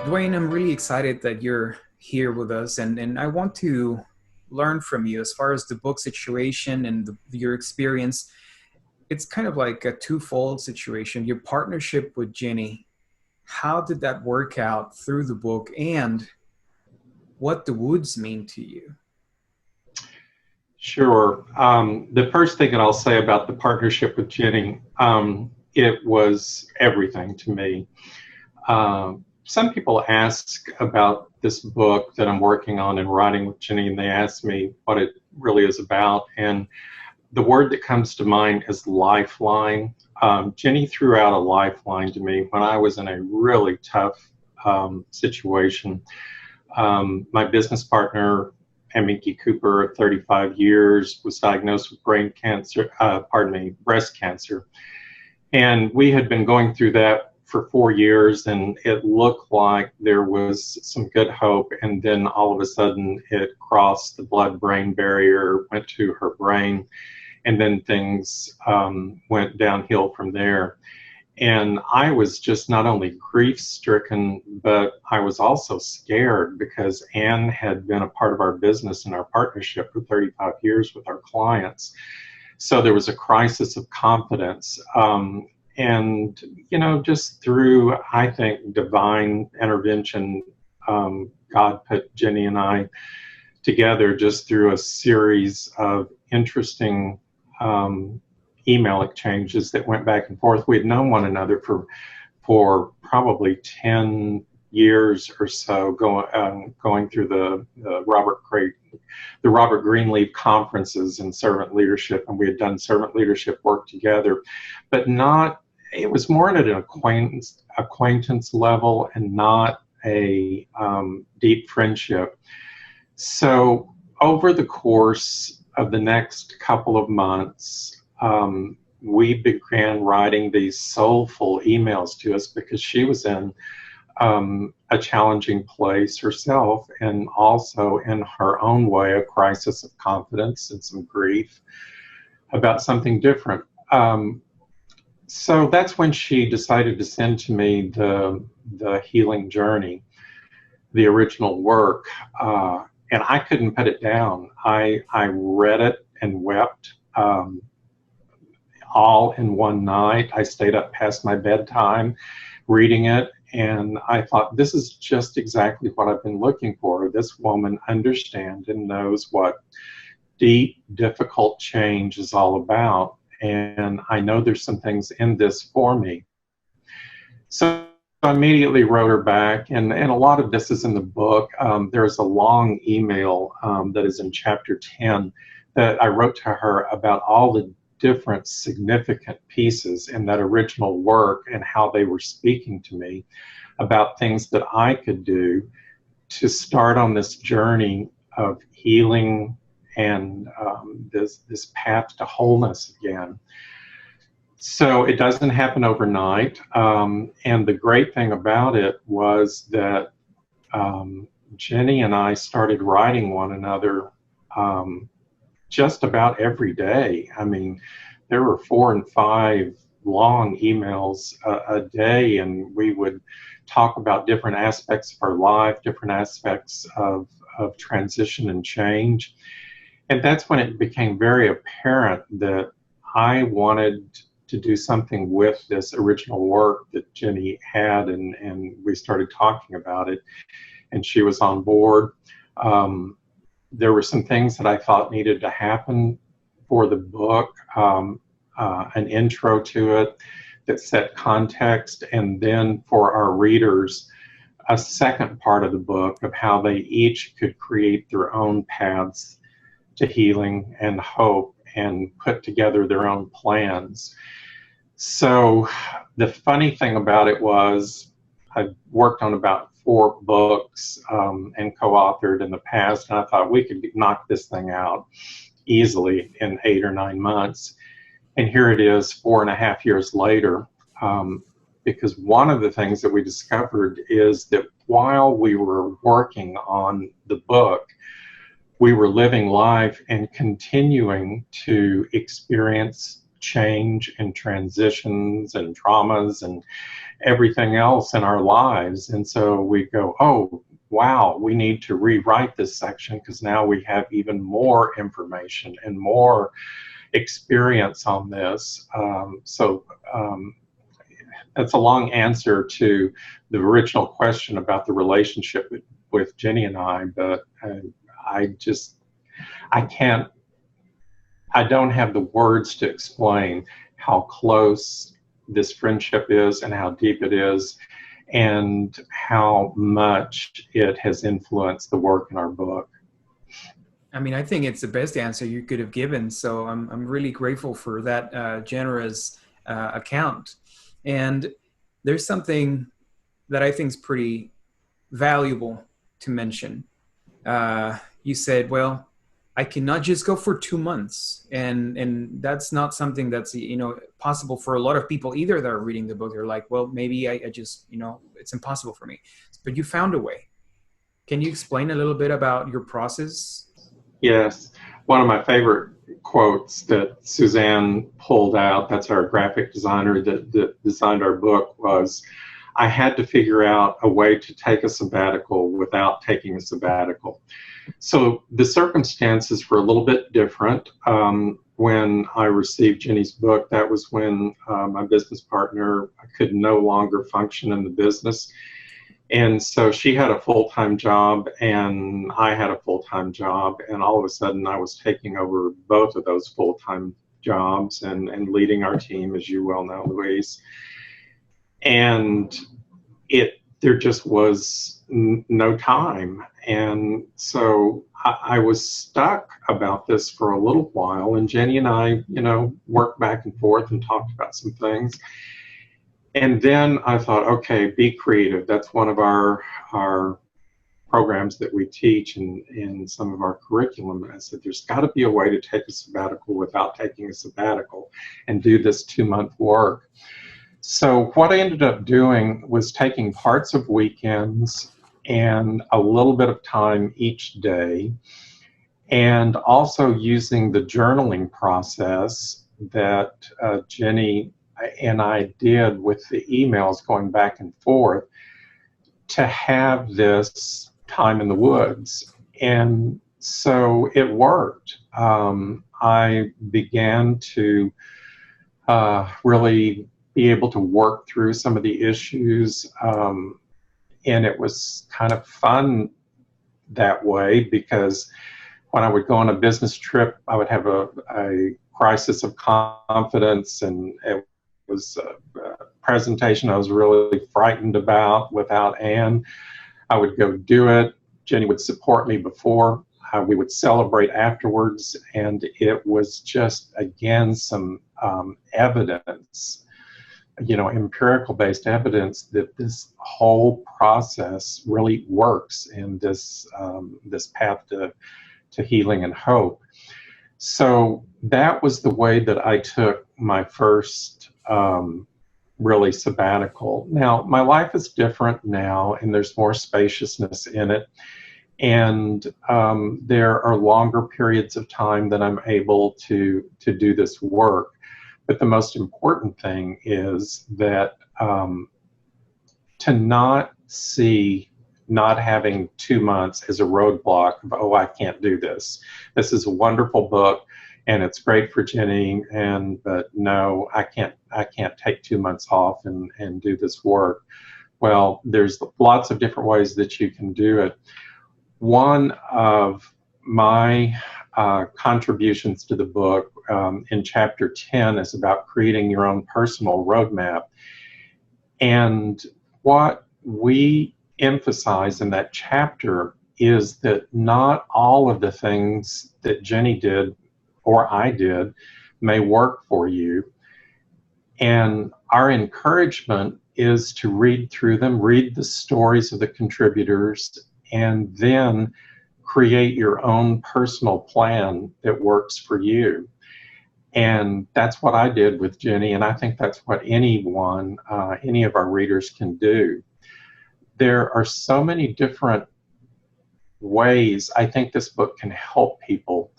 Duane, I'm really excited that you're here with us, and I want to learn from you as far as the book situation and your experience. It's kind of like a twofold situation. Your partnership with Jenny, how did that work out through the book, and what the woods mean to you? Sure. The first thing that I'll say about the partnership with Jenny, it was everything to me. Some people ask about this book that I'm working on and writing with Jenny, and they ask me what it really is about. And the word that comes to mind is lifeline. Jenny threw out a lifeline to me when I was in a really tough situation. My business partner, Amiki Cooper, of 35 years, was diagnosed with breast cancer. And we had been going through that for 4 years, and it looked like there was some good hope. And then all of a sudden, it crossed the blood-brain barrier, went to her brain, and then things went downhill from there. And I was just not only grief-stricken, but I was also scared because Anne had been a part of our business and our partnership for 35 years with our clients. So there was a crisis of confidence. And, you know, just through, I think, divine intervention, God put Jenny and I together just through a series of interesting email exchanges that went back and forth. We had known one another for probably 10 years or so, going through the Robert Greenleaf conferences in servant leadership, and we had done servant leadership work together, but not. It was more at an acquaintance level and not a deep friendship. So over the course of the next couple of months, we began writing these soulful emails to us because she was in a challenging place herself, and also in her own way a crisis of confidence and some grief about something different. So that's when she decided to send to me the healing journey, the original work, and I couldn't put it down. I read it and wept. All in one night. I stayed up past my bedtime reading it, and I thought, this is just exactly what I've been looking for. This woman understands and knows what deep, difficult change is all about, and I know there's some things in this for me. So I immediately wrote her back, and a lot of this is in the book. There's a long email that is in chapter 10 that I wrote to her about all the different significant pieces in that original work and how they were speaking to me about things that I could do to start on this journey of healing and this path to wholeness again. So it doesn't happen overnight, and the great thing about it was that Jenny and I started writing one another just about every day. I mean, there were 4 and 5 long emails a day, and we would talk about different aspects of our life, different aspects of transition and change. And that's when it became very apparent that I wanted to do something with this original work that Jenny had, and we started talking about it, and she was on board. There were some things that I thought needed to happen for the book, an intro to it that set context, and then for our readers, a second part of the book of how they each could create their own paths to healing and hope and put together their own plans. So the funny thing about it was I worked on about 4 books and co-authored in the past, and I thought we could knock this thing out easily in 8 or 9 months. And here it is 4.5 years later, because one of the things that we discovered is that while we were working on the book, we were living life and continuing to experience change and transitions and traumas and everything else in our lives. And so we go, oh, wow, we need to rewrite this section because now we have even more information and more experience on this. That's a long answer to the original question about the relationship with Jenny and I, but I can't, I don't have the words to explain how close this friendship is and how deep it is and how much it has influenced the work in our book. I mean, I think it's the best answer you could have given. So I'm really grateful for that generous account. And there's something that I think is pretty valuable to mention. You said, well, I cannot just go for 2 months, and that's not something that's possible for a lot of people either that are reading the book. They're like, well, maybe I just it's impossible for me. But you found a way. Can you explain a little bit about your process? Yes, one of my favorite quotes that Suzanne pulled out, that's our graphic designer that designed our book, was, I had to figure out a way to take a sabbatical without taking a sabbatical. So the circumstances were a little bit different. When I received Jenny's book, that was when my business partner could no longer function in the business. And so she had a full-time job and I had a full-time job, and all of a sudden I was taking over both of those full-time jobs and leading our team, as you well know, Louise. And there just was no time. And so I was stuck about this for a little while, and Jenny and I, worked back and forth and talked about some things. And then I thought, okay, be creative. That's one of our programs that we teach in some of our curriculum. And I said, there's got to be a way to take a sabbatical without taking a sabbatical and do this 2-month work. So what I ended up doing was taking parts of weekends and a little bit of time each day, and also using the journaling process that Jenny and I did with the emails going back and forth to have this time in the woods. And so it worked. I began to really be able to work through some of the issues, and it was kind of fun that way, because when I would go on a business trip, I would have a crisis of confidence, and it was a presentation I was really frightened about without Anne. I would go do it. Jenny would support me before. We would celebrate afterwards, and it was just, again, some evidence, empirical-based evidence that this whole process really works in this path to healing and hope. So that was the way that I took my first really sabbatical. Now, my life is different now, and there's more spaciousness in it. And there are longer periods of time that I'm able to do this work. But the most important thing is that to not see not having 2 months as a roadblock of, oh, I can't do this. This is a wonderful book and it's great for Jenny, but no, I can't take 2 months off and do this work. Well, there's lots of different ways that you can do it. One of my contributions to the book in chapter 10 is about creating your own personal roadmap. And what we emphasize in that chapter is that not all of the things that Jenny did or I did may work for you. And our encouragement is to read through them, read the stories of the contributors, and then create your own personal plan that works for you. And that's what I did with Jenny, and I think that's what anyone, any of our readers can do. There are so many different ways I think this book can help people.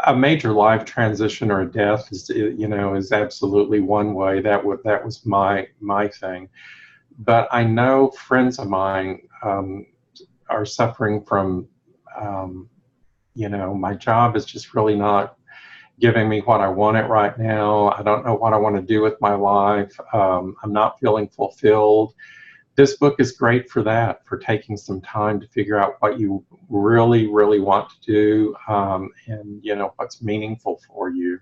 a major life transition or a death is, is absolutely one way. That was my thing. But I know friends of mine are suffering from, um, my job is just really not giving me what I want it right now. I don't know what I want to do with my life. I'm not feeling fulfilled. This book is great for that, for taking some time to figure out what you really, really want to do, and what's meaningful for you.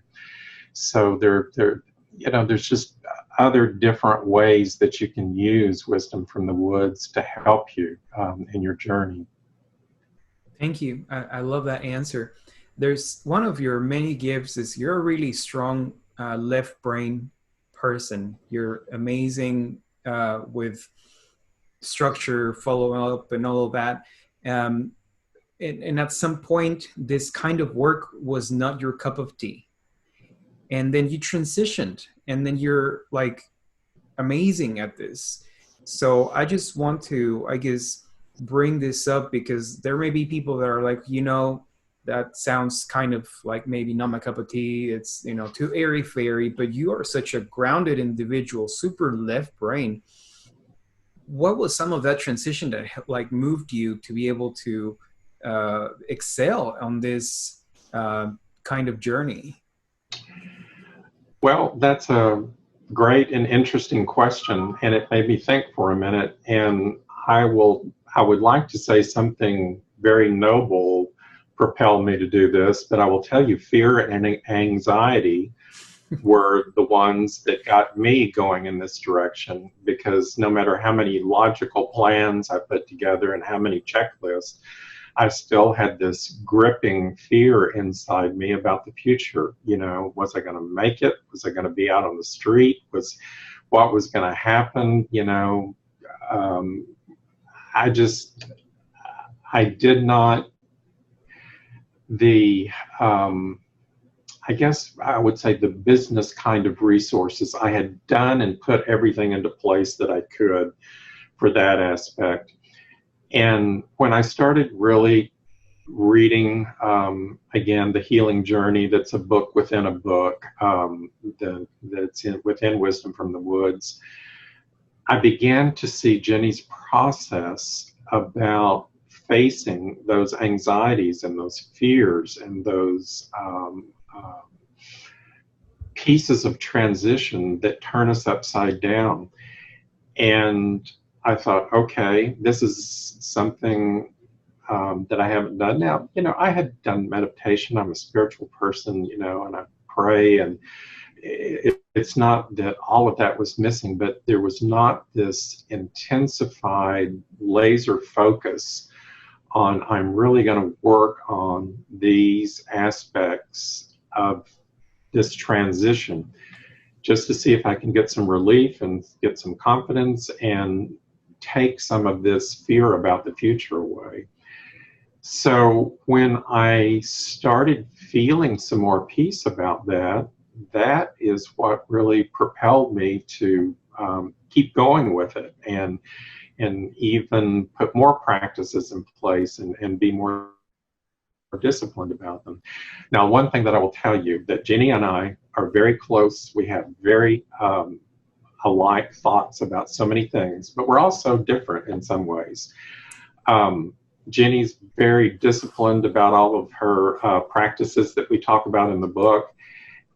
So there's just other different ways that you can use Wisdom from the Woods to help you in your journey. Thank you. I love that answer. There's one of your many gifts is you're a really strong left brain person. You're amazing with structure, follow up, and all of that. Um, and at some point, this kind of work was not your cup of tea. And then you transitioned, and then you're like amazing at this. So I just want to, I guess, bring this up because there may be people that are like, that sounds kind of like maybe not my cup of tea. It's, too airy fairy, but you are such a grounded individual, super left brain. What was some of that transition that like moved you to be able to excel on this kind of journey? Well, that's a great and interesting question, and it made me think for a minute. And I would like to say something very noble propelled me to do this, but I will tell you, fear and anxiety were the ones that got me going in this direction, because no matter how many logical plans I put together and how many checklists, I still had this gripping fear inside me about the future. Was I going to make it? Was I going to be out on the street? What was going to happen? Um, I just, I did not, the, I guess I would say the business kind of resources. I had done and put everything into place that I could for that aspect. And when I started really reading, again, The Healing Journey, that's a book within a book, within Wisdom from the Woods, I began to see Jenny's process about facing those anxieties and those fears and those pieces of transition that turn us upside down. And I thought, okay, this is something that I haven't done. Now, I had done meditation. I'm a spiritual person, and I pray, and it's not that all of that was missing, but there was not this intensified laser focus on, I'm really going to work on these aspects of this transition, just to see if I can get some relief and get some confidence and take some of this fear about the future away. So when I started feeling some more peace about that, that is what really propelled me to keep going with it, and even put more practices in place and be more disciplined about them. Now, one thing that I will tell you, that Jenny and I are very close. We have very alike thoughts about so many things, but we're also different in some ways. Jenny's very disciplined about all of her practices that we talk about in the book,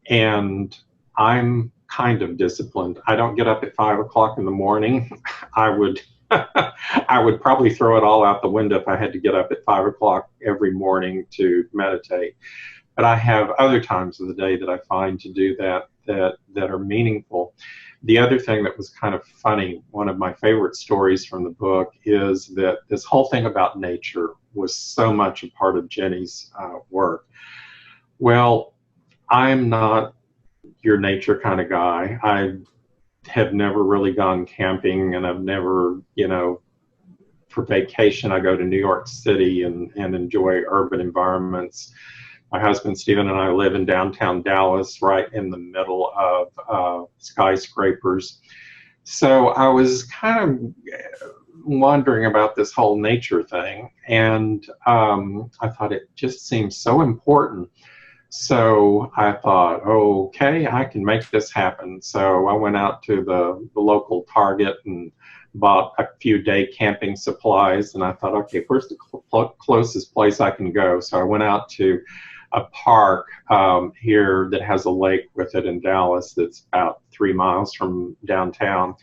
and I'm kind of disciplined. I don't get up at 5 o'clock in the morning. I would I would probably throw it all out the window if I had to get up at 5 o'clock every morning to meditate. But I have other times of the day that I find to do that are meaningful. The other thing that was kind of funny, one of my favorite stories from the book, is that this whole thing about nature was so much a part of Jenny's work. Well, I'm not your nature kind of guy. I have never really gone camping, and I've never, for vacation, I go to New York City and enjoy urban environments. My husband, Stephen, and I live in downtown Dallas, right in the middle of skyscrapers. So I was kind of wondering about this whole nature thing, and I thought it just seemed so important So I thought, okay, I can make this happen. So I went out to the local Target and bought a few day camping supplies. And I thought, okay, where's the closest place I can go? So I went out to a park here that has a lake with it in Dallas that's about 3 miles from downtown.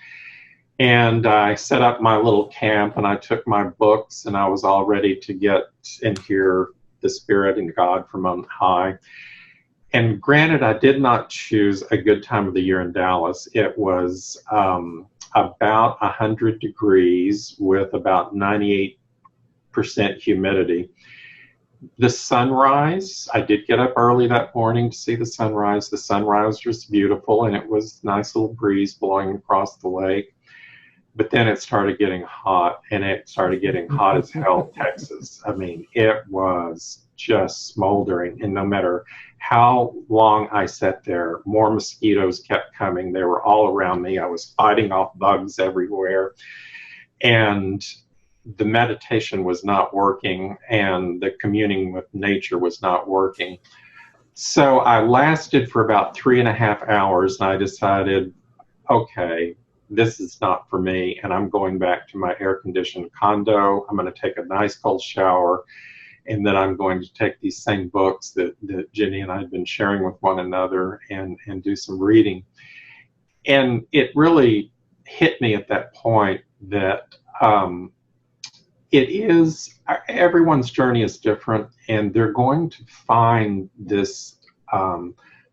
And I set up my little camp and I took my books and I was all ready to get and hear the Spirit and God from on high. And granted, I did not choose a good time of the year in Dallas. It was about 100 degrees with about 98% humidity. The sunrise, I did get up early that morning to see the sunrise. The sunrise was beautiful and it was a nice little breeze blowing across the lake. But then it started getting hot, and it started getting hot as hell, Texas. I mean, it was just smoldering. And no matter how long I sat there, more mosquitoes kept coming. They were all around me. I was fighting off bugs everywhere. And the meditation was not working, and the communing with nature was not working. So I lasted for about 3.5 hours, and I decided, okay, this is not for me, and I'm going back to my air-conditioned condo. I'm going to take a nice cold shower, and then I'm going to take these same books that Jenny and I had been sharing with one another and do some reading. And it really hit me at that point that it is, everyone's journey is different, and they're going to find this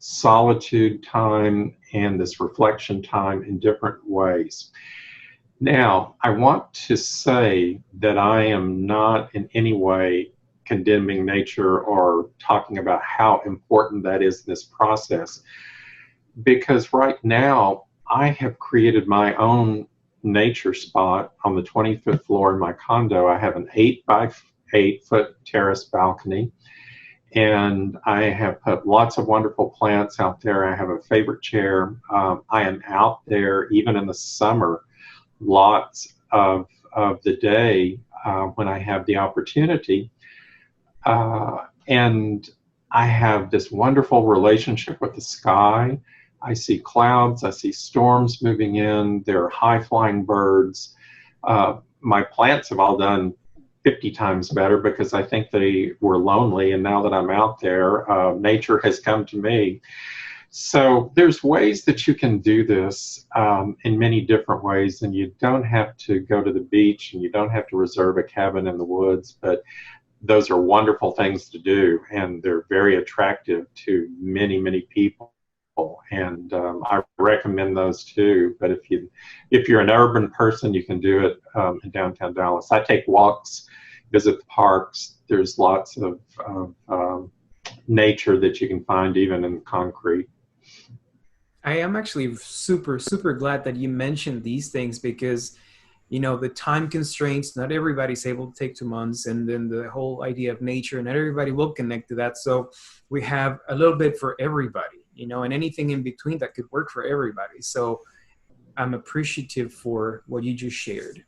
solitude time and this reflection time in different ways. Now, I want to say that I am not in any way condemning nature or talking about how important that is in this process, because right now I have created my own nature spot on the 25th floor in my condo. I have an 8 by 8 foot terrace balcony, and I have put lots of wonderful plants out there. I have a favorite chair. I am out there even in the summer, lots of the day when I have the opportunity. And I have this wonderful relationship with the sky. I see clouds, I see storms moving in, there are high-flying birds. My plants have all done 50 times better because I think they were lonely, and now that I'm out there, nature has come to me. So there's ways that you can do this in many different ways, and you don't have to go to the beach and you don't have to reserve a cabin in the woods, but those are wonderful things to do, and they're very attractive to many, many people. And I recommend those too. But if you're an urban person, you can do it in downtown Dallas. I take walks, visit the parks. There's lots of nature that you can find even in concrete. I am actually super, super glad that you mentioned these things because, the time constraints, not everybody's able to take 2 months, and then the whole idea of nature, not everybody will connect to that. So we have a little bit for everybody, and anything in between that could work for everybody. So I'm appreciative for what you just shared.